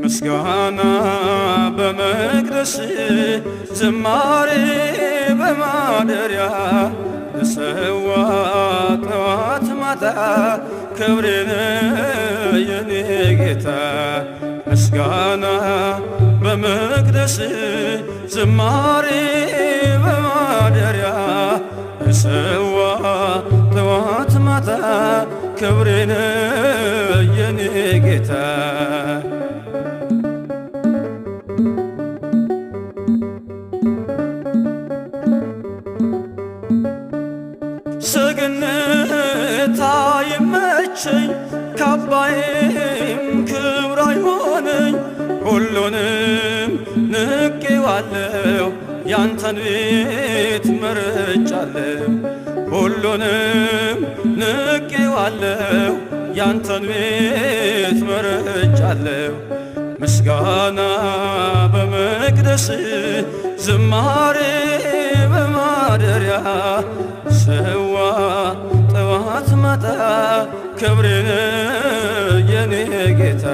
ምስጋና በመቅደስ ዝማሬ በማደሪያ ልሰዋ ጠዋት ማታ ክብሬን የኔ ጌታ ምስጋና በመቅደስ ዝማሬ በማደሪያ ልሰዋ ጠዋት ማታ ክብሬን የኔ ጌታ ሰገነት አይመቸኝ ካባዬም ክብር አይሆነኝ ሁሉንም ንቄዋለሁ ያንተን ቤት መርጫለሁ ሁሉንም ንቄዋለሁ ያንተን ቤት መርጫለሁ ምስጋና በመቅደስ ዝማሬ በማደሪያ ሰዋ ጠዋት ማታ ክብሬን የኔ ጌታ